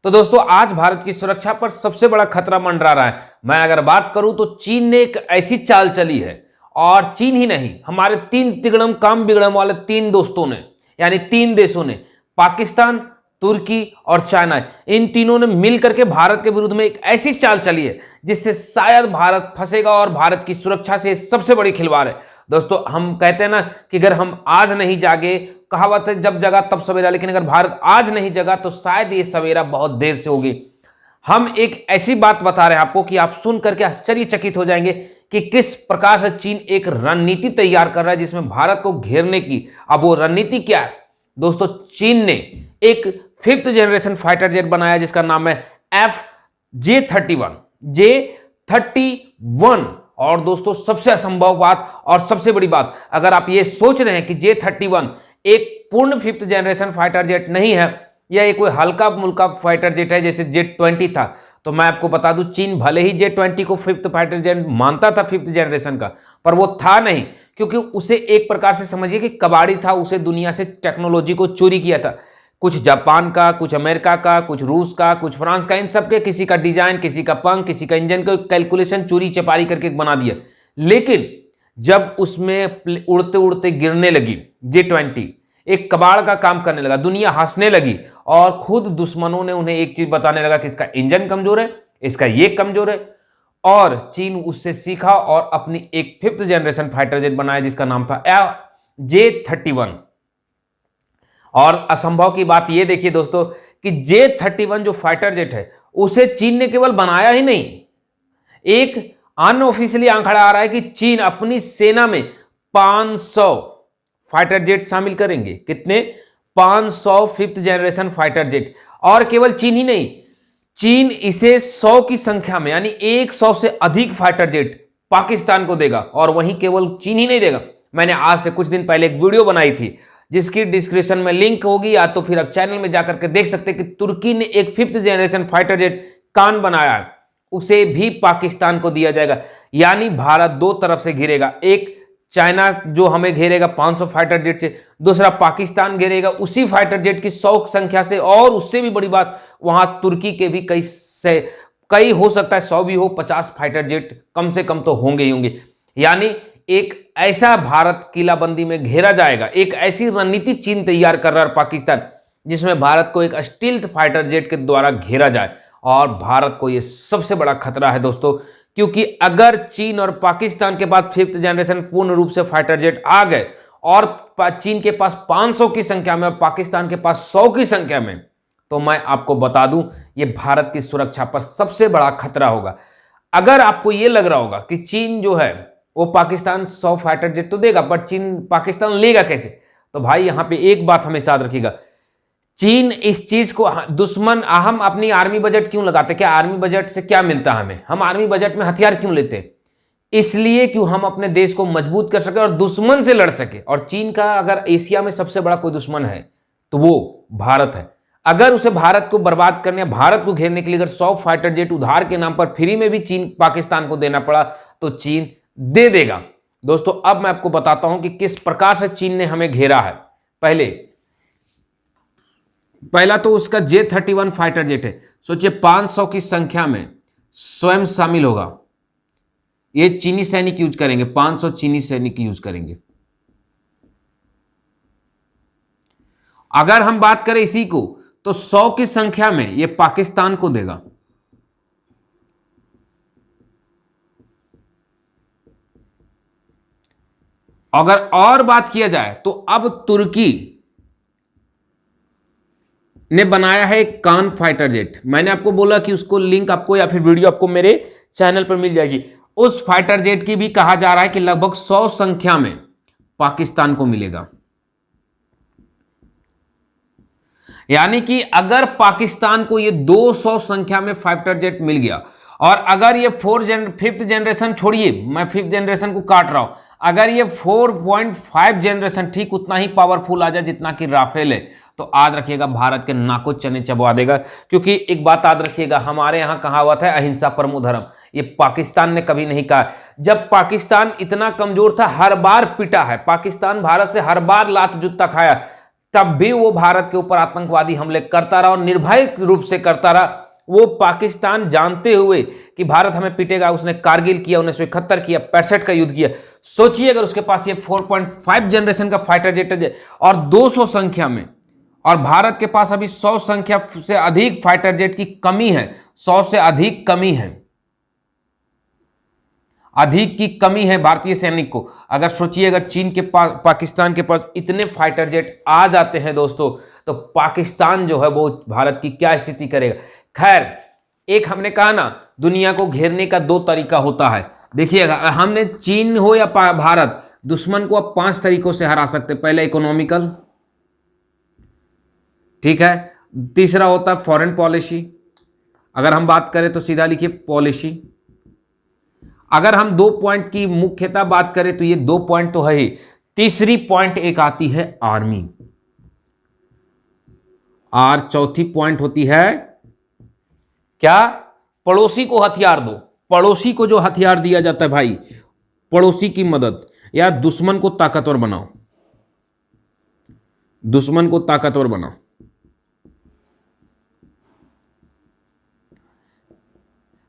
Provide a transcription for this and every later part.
तो दोस्तों आज भारत की सुरक्षा पर सबसे बड़ा खतरा मंडरा रहा है। मैं अगर बात करूं तो चीन ने एक ऐसी चाल चली है, और चीन ही नहीं, हमारे तीन तिगड़म काम बिगड़म वाले तीन दोस्तों ने, यानी तीन देशों ने, पाकिस्तान, तुर्की और चाइना, इन तीनों ने मिलकर के भारत के विरुद्ध में एक ऐसी चाल चली है जिससे शायद भारत फंसेगा, और भारत की सुरक्षा से सबसे बड़ी खिलवाड़ है। दोस्तों हम कहते हैं ना कि अगर हम आज नहीं जागे, कहावत है जब जगा तब सवेरा, लेकिन अगर भारत आज नहीं जगा तो शायद ये सवेरा बहुत देर से होगी। हम एक ऐसी बात बता रहे हैं आपको कि आप सुन करके आश्चर्यचकित हो जाएंगे कि किस प्रकार से चीन एक रणनीति तैयार कर रहा है जिसमें भारत को घेरने की। अब वो रणनीति क्या है दोस्तों? चीन ने एक 5th जनरेशन फाइटर जेट बनाया जिसका नाम है J-31। और दोस्तों सबसे असंभव बात और सबसे बड़ी बात, अगर आप ये सोच रहे हैं कि J-31 एक पूर्ण 5th जनरेशन फाइटर जेट नहीं है, या ये कोई हल्का मुल्का फाइटर जेट है जैसे J-20 था, तो मैं आपको बता दूं चीन भले ही J-20 को 5th फाइटर जेट मानता था 5th जनरेशन का, पर वो था नहीं, क्योंकि उसे एक प्रकार से समझिए कि कबाड़ी था। उसे दुनिया से टेक्नोलॉजी को चोरी किया था, कुछ जापान का, कुछ अमेरिका का, कुछ रूस का, कुछ फ्रांस का, इन सब के किसी का डिजाइन, किसी का पंख, किसी का इंजन का कैलकुलेशन चोरी चपारी करके बना दिया। लेकिन जब उसमें उड़ते उड़ते गिरने लगी J-20, एक कबाड़ का काम करने लगा, दुनिया हंसने लगी, और खुद दुश्मनों ने उन्हें एक चीज बताने लगा कि इसका इंजन कमजोर है, इसका ये कमजोर है, और चीन उससे सीखा और अपनी एक 5th जनरेशन फाइटर जेट बनाया जिसका नाम था J-31। और असंभव की बात यह देखिए दोस्तों कि J-31 जो फाइटर जेट है उसे चीन ने केवल बनाया ही नहीं, एक अनऑफिशियली आंकड़ा आ रहा है कि चीन अपनी सेना में 500 फाइटर जेट शामिल करेंगे। कितने? 500 5th जनरेशन फाइटर जेट। और केवल चीन ही नहीं, चीन इसे 100 की संख्या में, यानी 100 से अधिक फाइटर जेट पाकिस्तान को देगा। और वहीं केवल चीन ही नहीं देगा, मैंने आज से कुछ दिन पहले एक वीडियो बनाई थी जिसकी डिस्क्रिप्शन में लिंक होगी, या तो फिर आप चैनल में जाकर के देख सकते हैं कि तुर्की ने एक 5th जनरेशन फाइटर जेट कान बनाया है, उसे भी पाकिस्तान को दिया जाएगा। यानी भारत दो तरफ से घिरेगा, एक चाइना जो हमें घेरेगा 500 फाइटर जेट से, दूसरा पाकिस्तान घेरेगा उसी फाइटर जेट की 100 संख्या से, और उससे भी बड़ी बात वहां तुर्की के भी कई हो सकता है 100 भी हो, 50 फाइटर जेट कम से कम तो होंगे ही होंगे। यानी एक ऐसा भारत किलाबंदी में घेरा जाएगा, एक ऐसी रणनीति चीन तैयार कर रहा है पाकिस्तान जिसमें भारत को एक स्टील्थ फाइटर जेट के द्वारा घेरा जाए। और भारत को यह सबसे बड़ा खतरा है दोस्तों, क्योंकि अगर चीन और पाकिस्तान के पास 5th जनरेशन पूर्ण रूप से फाइटर जेट आ गए, और चीन के पास 500 की संख्या में और पाकिस्तान के पास 100 की संख्या में, तो मैं आपको बता दूं यह भारत की सुरक्षा पर सबसे बड़ा खतरा होगा। अगर आपको यह लग रहा होगा कि चीन जो है वो पाकिस्तान 100 फाइटर जेट तो देगा, पर चीन पाकिस्तान लेगा कैसे, तो भाई यहां पे एक बात हमेशा याद रखिएगा, चीन इस चीज को दुश्मन, हम अपनी आर्मी बजट क्यों लगाते? क्या आर्मी बजट से क्या मिलता है हमें? हम आर्मी बजट में हथियार क्यों लेते हैं? इसलिए क्यों हम अपने देश को मजबूत कर सके और दुश्मन से लड़ सके। और चीन का अगर एशिया में सबसे बड़ा कोई दुश्मन है तो वो भारत है। अगर उसे भारत को बर्बाद करने, भारत को घेरने के लिए अगर 100 फाइटर जेट उधार के नाम पर फ्री में भी चीन पाकिस्तान को देना पड़ा तो चीन दे देगा। दोस्तों अब मैं आपको बताता हूं कि किस प्रकार से चीन ने हमें घेरा है। पहला तो उसका J-31 फाइटर जेट है, सोचिए 500 की संख्या में स्वयं शामिल होगा। ये चीनी सैनिक यूज करेंगे, 500 चीनी सैनिक यूज करेंगे। अगर हम बात करें इसी को, तो 100 की संख्या में ये पाकिस्तान को देगा। अगर और बात किया जाए तो अब तुर्की ने बनाया है एक कान फाइटर जेट। मैंने आपको बोला कि उसको लिंक आपको या फिर वीडियो आपको मेरे चैनल पर मिल जाएगी। उस फाइटर जेट की भी कहा जा रहा है कि लगभग 100 संख्या में पाकिस्तान को मिलेगा। यानी कि अगर पाकिस्तान को ये 200 संख्या में फाइटर जेट मिल गया, और अगर ये 5th जनरेशन छोड़िए, मैं 5th जनरेशन को काट रहा हूं, अगर ये 4.5 जनरेशन ठीक उतना ही पावरफुल आ जाए जितना कि राफेल है, तो याद रखिएगा भारत के नाकों चने चबवा देगा। क्योंकि एक बात याद रखिएगा, हमारे यहां कहावत है अहिंसा परमो धर्म, ये पाकिस्तान ने कभी नहीं कहा। जब पाकिस्तान इतना कमजोर था, हर बार पिटा है पाकिस्तान, भारत से हर बार लात जूता खाया। तब भी वो भारत के ऊपर आतंकवादी हमले करता रहा और निर्भय रूप से करता रहा। वो पाकिस्तान जानते हुए कि भारत हमें पीटेगा, उसने कारगिल किया, 1971 किया, 65 का युद्ध किया। सोचिए अगर उसके पास ये 4.5 जनरेशन का फाइटर जेट है और 200 संख्या में, और भारत के पास अभी 100 संख्या से अधिक फाइटर जेट की कमी है, 100 से अधिक कमी है, अधिक की कमी है भारतीय सैनिक को। अगर सोचिए अगर चीन के पास, पाकिस्तान के पास इतने फाइटर जेट आ जाते हैं दोस्तों, तो पाकिस्तान जो है वो भारत की क्या स्थिति करेगा। खैर, एक हमने कहा ना, दुनिया को घेरने का 2 तरीका होता है। देखिएगा, हमने चीन हो या भारत, दुश्मन को अब 5 तरीकों से हरा सकते। पहले इकोनॉमिकल, ठीक है। तीसरा होता है फॉरेन पॉलिसी। अगर हम बात करें तो सीधा लिखिए पॉलिसी। अगर हम 2 पॉइंट की मुख्यतः बात करें तो ये 2 पॉइंट तो है ही। तीसरी पॉइंट एक आती है आर्मी, और चौथी पॉइंट होती है क्या, पड़ोसी को हथियार दो। पड़ोसी को जो हथियार दिया जाता है भाई, पड़ोसी की मदद, या दुश्मन को ताकतवर बनाओ, दुश्मन को ताकतवर बनाओ।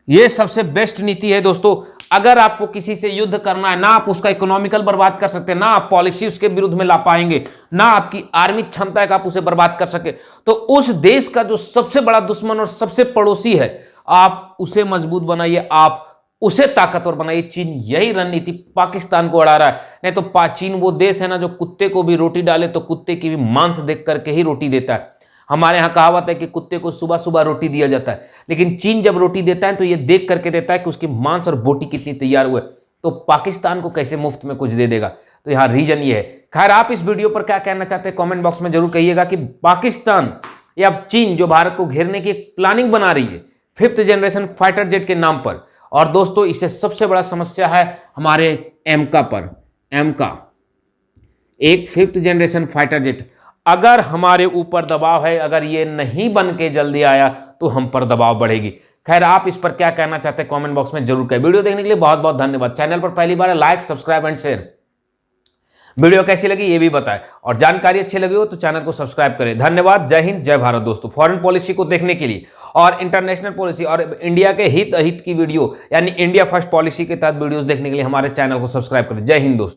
यह सबसे बेस्ट नीति है दोस्तों। अगर आपको किसी से युद्ध करना है, ना आप उसका इकोनॉमिकल बर्बाद कर सकते, ना आप पॉलिसी उसके विरुद्ध में ला पाएंगे, ना आपकी आर्मी क्षमता है कि आप उसे बर्बाद कर सके, तो उस देश का जो सबसे बड़ा दुश्मन और सबसे पड़ोसी है, आप उसे मजबूत बनाइए, आप उसे ताकतवर बनाइए। चीन यही रणनीति पाकिस्तान को अड़ा रहा है। नहीं तो चीन वो देश है ना जो कुत्ते को भी रोटी डाले तो कुत्ते की भी मांस देख करके ही रोटी देता है। हमारे यहाँ कहावत है कि कुत्ते को सुबह सुबह रोटी दिया जाता है, लेकिन चीन जब रोटी देता है तो ये देख करके देता है कि उसकी मांस और बोटी कितनी तैयार हुए। तो पाकिस्तान को कैसे मुफ्त में कुछ दे देगा, तो यहाँ रीजन ये है। खैर, आप इस वीडियो पर क्या कहना चाहते हैं कमेंट बॉक्स में जरूर कहिएगा कि पाकिस्तान या चीन जो भारत को घेरने की प्लानिंग बना रही है 5th जनरेशन फाइटर जेट के नाम पर। और दोस्तों, इससे सबसे बड़ा समस्या है हमारे एमका पर। एमका एक 5th जनरेशन फाइटर जेट, अगर हमारे ऊपर दबाव है, अगर ये नहीं बन के जल्दी आया तो हम पर दबाव बढ़ेगी। खैर, आप इस पर क्या कहना चाहते हैं कमेंट बॉक्स में जरूर कहें। वीडियो देखने के लिए बहुत बहुत धन्यवाद। चैनल पर पहली बार है, like, subscribe and share. Video कैसी लगी ये भी बताएं, और जानकारी अच्छी लगी हो तो चैनल को सब्सक्राइब करें। धन्यवाद। जय हिंद, जय भारत। दोस्तों, फॉरेन पॉलिसी को देखने के लिए और इंटरनेशनल पॉलिसी और इंडिया के हित अहित की वीडियो, यानी इंडिया फर्स्ट पॉलिसी के तहत वीडियोस देखने के लिए हमारे चैनल को सब्सक्राइब करें। जय हिंद दोस्तों।